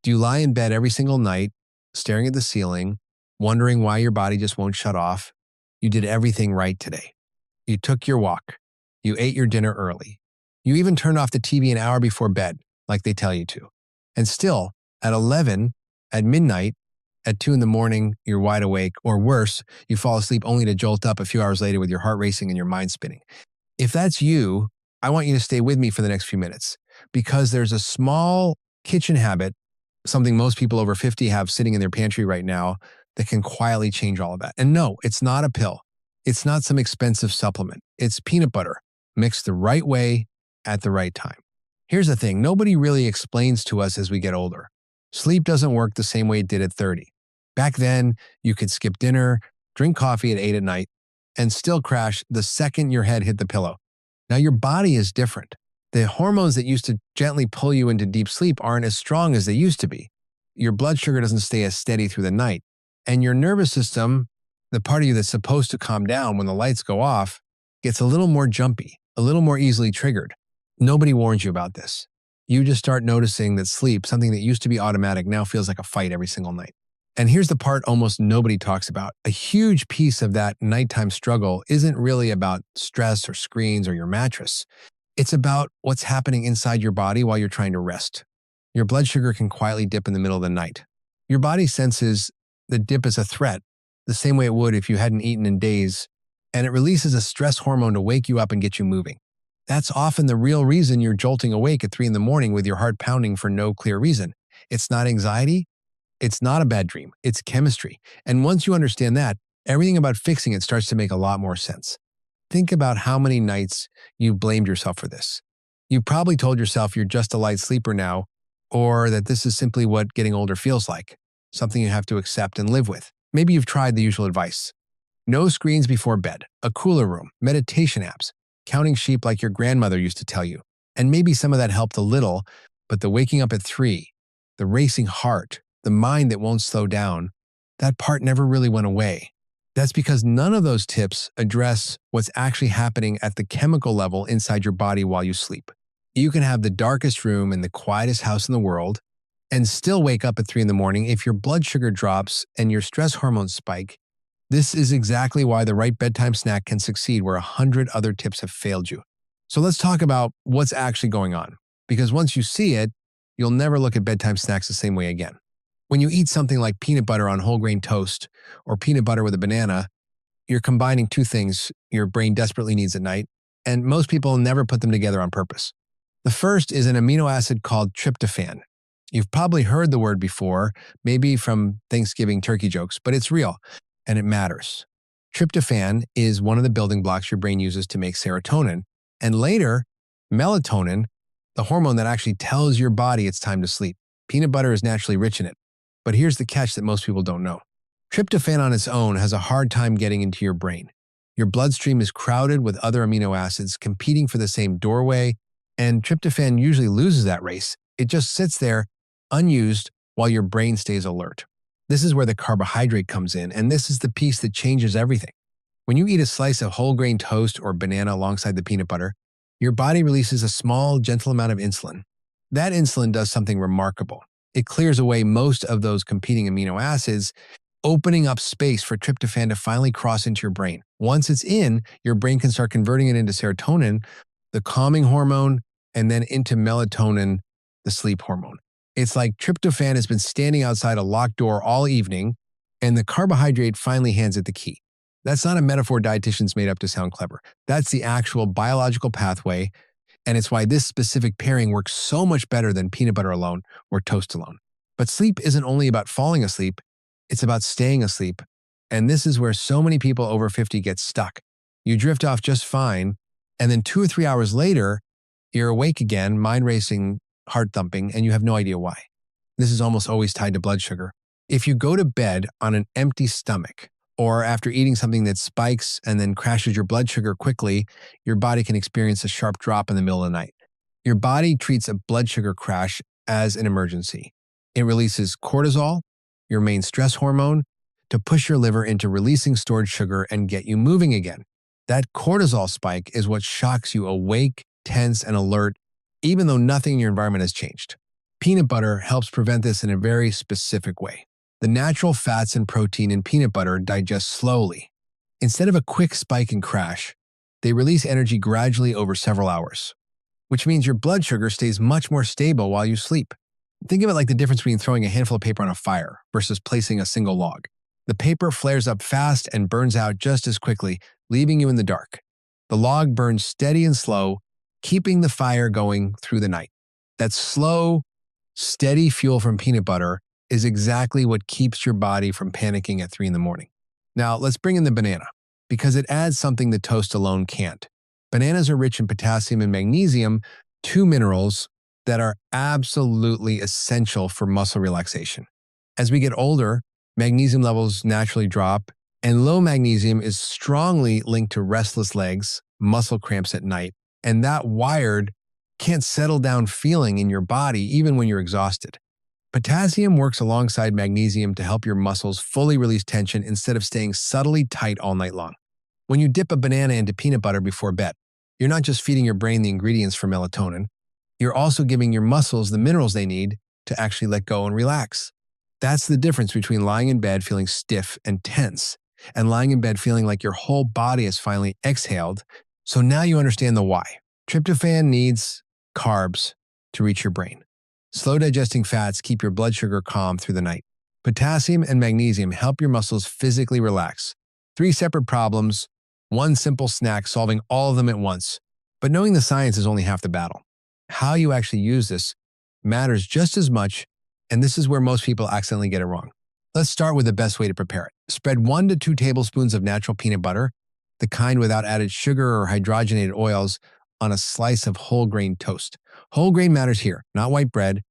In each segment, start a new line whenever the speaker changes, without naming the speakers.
Do you lie in bed every single night, staring at the ceiling, wondering why your body just won't shut off? You did everything right today. You took your walk. You ate your dinner early. You even turned off the TV an hour before bed, like they tell you to. And still, at 11, at midnight, at 2 in the morning, you're wide awake, or worse, you fall asleep only to jolt up a few hours later with your heart racing and your mind spinning. If that's you, I want you to stay with me for the next few minutes because there's a small kitchen habit, something most people over 50 have sitting in their pantry right now, that can quietly change all of that. And no, it's not a pill. It's not some expensive supplement. It's peanut butter mixed the right way at the right time. Here's the thing. Nobody really explains to us as we get older. Sleep doesn't work the same way it did at 30. Back then, you could skip dinner, drink coffee at 8 at night, and still crash the second your head hit the pillow. Now your body is different. The hormones that used to gently pull you into deep sleep aren't as strong as they used to be. Your blood sugar doesn't stay as steady through the night. And your nervous system, the part of you that's supposed to calm down when the lights go off, gets a little more jumpy, a little more easily triggered. Nobody warns you about this. You just start noticing that sleep, something that used to be automatic, now feels like a fight every single night. And here's the part almost nobody talks about. A huge piece of that nighttime struggle isn't really about stress or screens or your mattress. It's about what's happening inside your body while you're trying to rest. Your blood sugar can quietly dip in the middle of the night. Your body senses the dip as a threat, the same way it would if you hadn't eaten in days, and it releases a stress hormone to wake you up and get you moving. That's often the real reason you're jolting awake at 3 in the morning with your heart pounding for no clear reason. It's not anxiety. It's not a bad dream. It's chemistry. And once you understand that, everything about fixing it starts to make a lot more sense. Think about how many nights you blamed yourself for this. You probably told yourself you're just a light sleeper now, or that this is simply what getting older feels like, something you have to accept and live with. Maybe you've tried the usual advice. No screens before bed, a cooler room, meditation apps, counting sheep like your grandmother used to tell you. And maybe some of that helped a little, but the waking up at 3, the racing heart, the mind that won't slow down, that part never really went away. That's because none of those tips address what's actually happening at the chemical level inside your body while you sleep. You can have the darkest room in the quietest house in the world and still wake up at 3 in the morning if your blood sugar drops and your stress hormones spike. This is exactly why the right bedtime snack can succeed where 100 other tips have failed you. So let's talk about what's actually going on, because once you see it, you'll never look at bedtime snacks the same way again. When you eat something like peanut butter on whole grain toast or peanut butter with a banana, you're combining two things your brain desperately needs at night, and most people never put them together on purpose. The first is an amino acid called tryptophan. You've probably heard the word before, maybe from Thanksgiving turkey jokes, but it's real. And it matters. Tryptophan is one of the building blocks your brain uses to make serotonin, and later, melatonin, the hormone that actually tells your body it's time to sleep. Peanut butter is naturally rich in it. But here's the catch that most people don't know. Tryptophan on its own has a hard time getting into your brain. Your bloodstream is crowded with other amino acids competing for the same doorway, and tryptophan usually loses that race. It just sits there unused while your brain stays alert. This is where the carbohydrate comes in, and this is the piece that changes everything. When you eat a slice of whole grain toast or banana alongside the peanut butter, your body releases a small, gentle amount of insulin. That insulin does something remarkable. It clears away most of those competing amino acids, opening up space for tryptophan to finally cross into your brain. Once it's in, your brain can start converting it into serotonin, the calming hormone, and then into melatonin, the sleep hormone. It's like tryptophan has been standing outside a locked door all evening, and the carbohydrate finally hands it the key. That's not a metaphor dietitians made up to sound clever. That's the actual biological pathway, and it's why this specific pairing works so much better than peanut butter alone or toast alone. But sleep isn't only about falling asleep, it's about staying asleep, and this is where so many people over 50 get stuck. You drift off just fine, and then 2 or 3 hours later, you're awake again, mind racing, heart thumping, and you have no idea why. This is almost always tied to blood sugar. If you go to bed on an empty stomach, or after eating something that spikes and then crashes your blood sugar quickly, your body can experience a sharp drop in the middle of the night. Your body treats a blood sugar crash as an emergency. It releases cortisol, your main stress hormone, to push your liver into releasing stored sugar and get you moving again. That cortisol spike is what shocks you awake, tense, and alert, even though nothing in your environment has changed. Peanut butter helps prevent this in a very specific way. The natural fats and protein in peanut butter digest slowly. Instead of a quick spike and crash, they release energy gradually over several hours, which means your blood sugar stays much more stable while you sleep. Think of it like the difference between throwing a handful of paper on a fire versus placing a single log. The paper flares up fast and burns out just as quickly, leaving you in the dark. The log burns steady and slow, keeping the fire going through the night. That slow, steady fuel from peanut butter is exactly what keeps your body from panicking at 3 in the morning. Now, let's bring in the banana, because it adds something that toast alone can't. Bananas are rich in potassium and magnesium, two minerals that are absolutely essential for muscle relaxation. As we get older, magnesium levels naturally drop, and low magnesium is strongly linked to restless legs, muscle cramps at night, and that wired, can't settle down feeling in your body even when you're exhausted. Potassium works alongside magnesium to help your muscles fully release tension instead of staying subtly tight all night long. When you dip a banana into peanut butter before bed, you're not just feeding your brain the ingredients for melatonin, you're also giving your muscles the minerals they need to actually let go and relax. That's the difference between lying in bed feeling stiff and tense and lying in bed feeling like your whole body has finally exhaled. So now you understand the why. Tryptophan needs carbs to reach your brain. Slow digesting fats keep your blood sugar calm through the night. Potassium and magnesium help your muscles physically relax. 3 separate problems, one simple snack solving all of them at once. But knowing the science is only half the battle. How you actually use this matters just as much, and this is where most people accidentally get it wrong. Let's start with the best way to prepare it. Spread 1 to 2 tablespoons of natural peanut butter, the kind without added sugar or hydrogenated oils, on a slice of whole grain toast. Whole grain matters here, not white bread,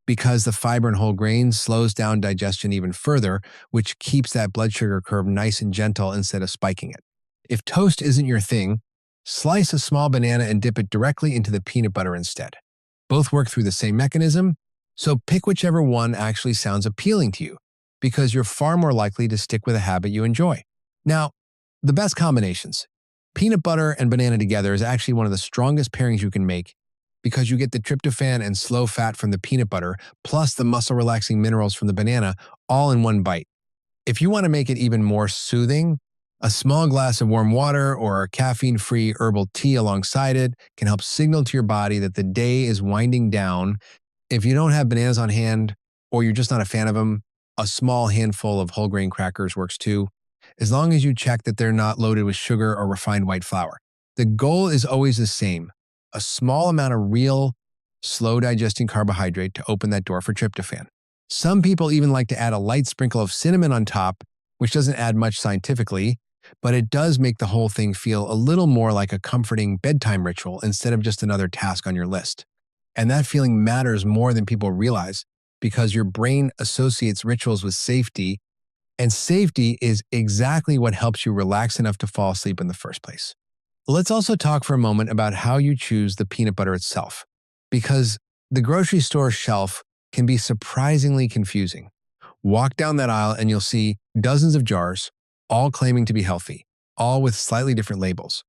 because the fiber in whole grains slows down digestion even further, which keeps that blood sugar curve nice and gentle instead of spiking it. If toast isn't your thing, slice a small banana and dip it directly into the peanut butter instead. Both work through the same mechanism, so pick whichever one actually sounds appealing to you, because you're far more likely to stick with a habit you enjoy. Now, the best combinations. Peanut butter and banana together is actually one of the strongest pairings you can make because you get the tryptophan and slow fat from the peanut butter plus the muscle-relaxing minerals from the banana all in one bite. If you want to make it even more soothing, a small glass of warm water or caffeine-free herbal tea alongside it can help signal to your body that the day is winding down. If you don't have bananas on hand or you're just not a fan of them, a small handful of whole grain crackers works too, as long as you check that they're not loaded with sugar or refined white flour. The goal is always the same: a small amount of real, slow-digesting carbohydrate to open that door for tryptophan. Some people even like to add a light sprinkle of cinnamon on top, which doesn't add much scientifically, but it does make the whole thing feel a little more like a comforting bedtime ritual instead of just another task on your list. And that feeling matters more than people realize because your brain associates rituals with safety, and safety is exactly what helps you relax enough to fall asleep in the first place. Let's also talk for a moment about how you choose the peanut butter itself, because the grocery store shelf can be surprisingly confusing. Walk down that aisle and you'll see dozens of jars, all claiming to be healthy, all with slightly different labels.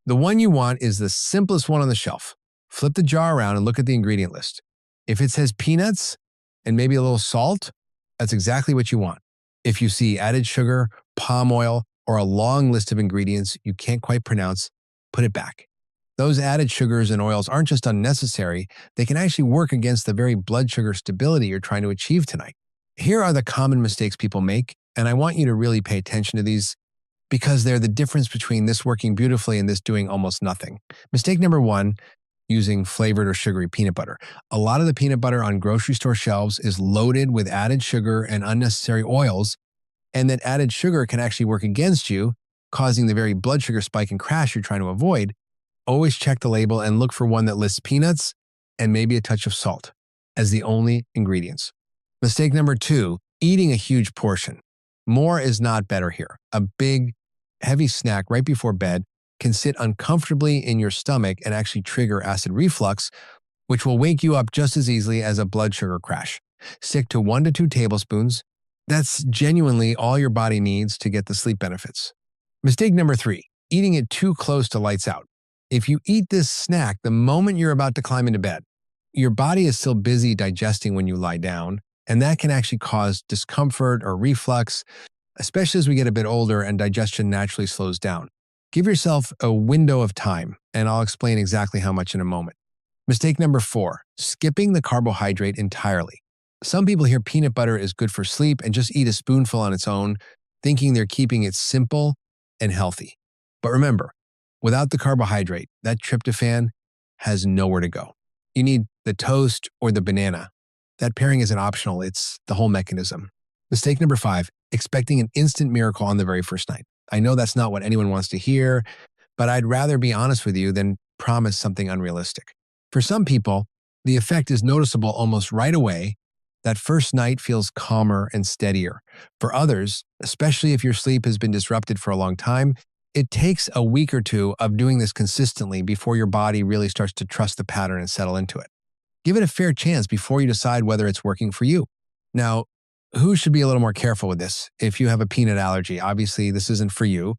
The one you want is the simplest one on the shelf. Flip the jar around and look at the ingredient list. If it says peanuts and maybe a little salt, that's exactly what you want. If you see added sugar, palm oil, or a long list of ingredients you can't quite pronounce, put it back. Those added sugars and oils aren't just unnecessary, they can actually work against the very blood sugar stability you're trying to achieve tonight. Here are the common mistakes people make, and I want you to really pay attention to these because they're the difference between this working beautifully and this doing almost nothing. Mistake number 1, using flavored or sugary peanut butter. A lot of the peanut butter on grocery store shelves is loaded with added sugar and unnecessary oils, and that added sugar can actually work against you, causing the very blood sugar spike and crash you're trying to avoid. Always check the label and look for one that lists peanuts and maybe a touch of salt as the only ingredients. Mistake number 2, eating a huge portion. More is not better here. A big, heavy snack right before bed can sit uncomfortably in your stomach and actually trigger acid reflux, which will wake you up just as easily as a blood sugar crash. Stick to 1 to 2 tablespoons. That's genuinely all your body needs to get the sleep benefits. Mistake number 3, eating it too close to lights out. If you eat this snack the moment you're about to climb into bed, your body is still busy digesting when you lie down, and that can actually cause discomfort or reflux, especially as we get a bit older and digestion naturally slows down. Give yourself a window of time, and I'll explain exactly how much in a moment. Mistake number 4, skipping the carbohydrate entirely. Some people hear peanut butter is good for sleep and just eat a spoonful on its own, thinking they're keeping it simple and healthy. But remember, without the carbohydrate, that tryptophan has nowhere to go. You need the toast or the banana. That pairing isn't optional, it's the whole mechanism. Mistake number 5, expecting an instant miracle on the very first night. I know that's not what anyone wants to hear, but I'd rather be honest with you than promise something unrealistic. For some people, the effect is noticeable almost right away. That first night feels calmer and steadier. For others, especially if your sleep has been disrupted for a long time, it takes a week or two of doing this consistently before your body really starts to trust the pattern and settle into it. Give it a fair chance before you decide whether it's working for you. Now, who should be a little more careful with this? If you have a peanut allergy, obviously this isn't for you.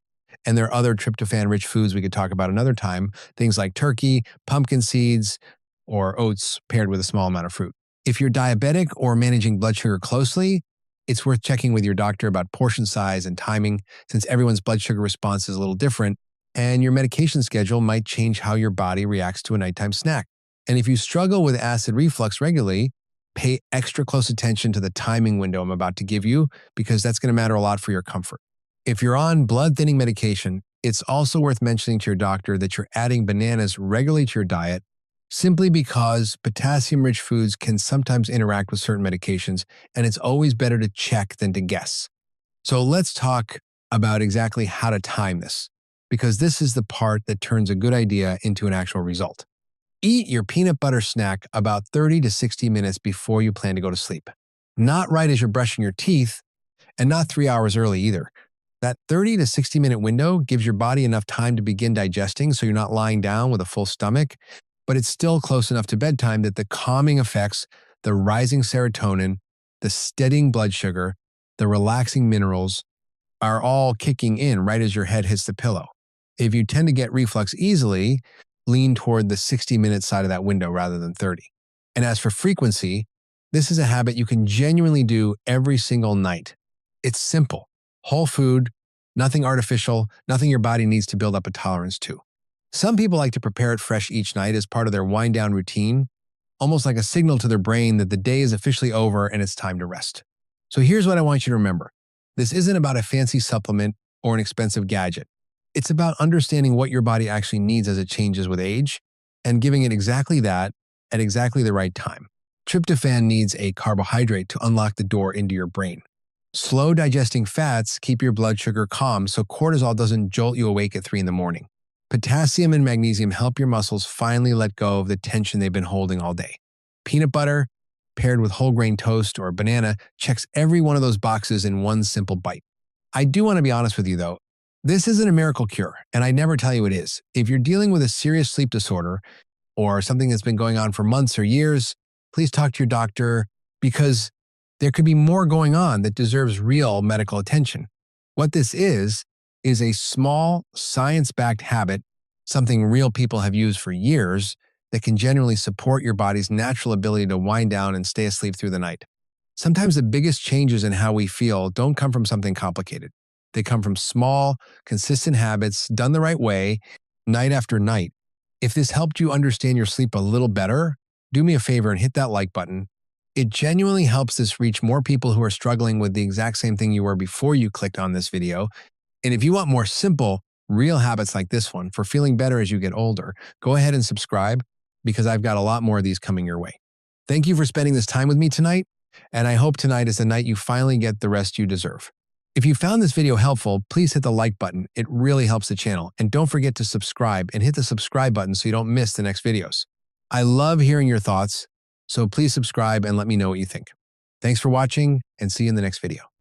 And there are other tryptophan-rich foods we could talk about another time, things like turkey, pumpkin seeds, or oats paired with a small amount of fruit. If you're diabetic or managing blood sugar closely, it's worth checking with your doctor about portion size and timing, since everyone's blood sugar response is a little different, and your medication schedule might change how your body reacts to a nighttime snack. And if you struggle with acid reflux regularly, pay extra close attention to the timing window I'm about to give you, because that's going to matter a lot for your comfort. If you're on blood-thinning medication, it's also worth mentioning to your doctor that you're adding bananas regularly to your diet, simply because potassium-rich foods can sometimes interact with certain medications, and it's always better to check than to guess. So let's talk about exactly how to time this, because this is the part that turns a good idea into an actual result. Eat your peanut butter snack about 30 to 60 minutes before you plan to go to sleep. Not right as you're brushing your teeth, and not 3 hours early either. That 30 to 60-minute window gives your body enough time to begin digesting so you're not lying down with a full stomach, but it's still close enough to bedtime that the calming effects, the rising serotonin, the steadying blood sugar, the relaxing minerals are all kicking in right as your head hits the pillow. If you tend to get reflux easily, lean toward the 60-minute side of that window rather than 30. And as for frequency, this is a habit you can genuinely do every single night. It's simple. Whole food, nothing artificial, nothing your body needs to build up a tolerance to. Some people like to prepare it fresh each night as part of their wind-down routine, almost like a signal to their brain that the day is officially over and it's time to rest. So here's what I want you to remember. This isn't about a fancy supplement or an expensive gadget. It's about understanding what your body actually needs as it changes with age and giving it exactly that at exactly the right time. Tryptophan needs a carbohydrate to unlock the door into your brain. Slow digesting fats keep your blood sugar calm so cortisol doesn't jolt you awake at 3 in the morning. Potassium and magnesium help your muscles finally let go of the tension they've been holding all day. Peanut butter, paired with whole grain toast or banana, checks every one of those boxes in one simple bite. I do want to be honest with you though. This isn't a miracle cure, and I never tell you it is. If you're dealing with a serious sleep disorder or something that's been going on for months or years, please talk to your doctor, because there could be more going on that deserves real medical attention. What this is a small, science-backed habit, something real people have used for years, that can generally support your body's natural ability to wind down and stay asleep through the night. Sometimes the biggest changes in how we feel don't come from something complicated. They come from small, consistent habits done the right way, night after night. If this helped you understand your sleep a little better, do me a favor and hit that like button. It genuinely helps this reach more people who are struggling with the exact same thing you were before you clicked on this video. And if you want more simple, real habits like this one for feeling better as you get older, go ahead and subscribe, because I've got a lot more of these coming your way. Thank you for spending this time with me tonight, and I hope tonight is the night you finally get the rest you deserve. If you found this video helpful, please hit the like button. It really helps the channel. And don't forget to subscribe and hit the subscribe button so you don't miss the next videos. I love hearing your thoughts, so please subscribe and let me know what you think. Thanks for watching, and see you in the next video.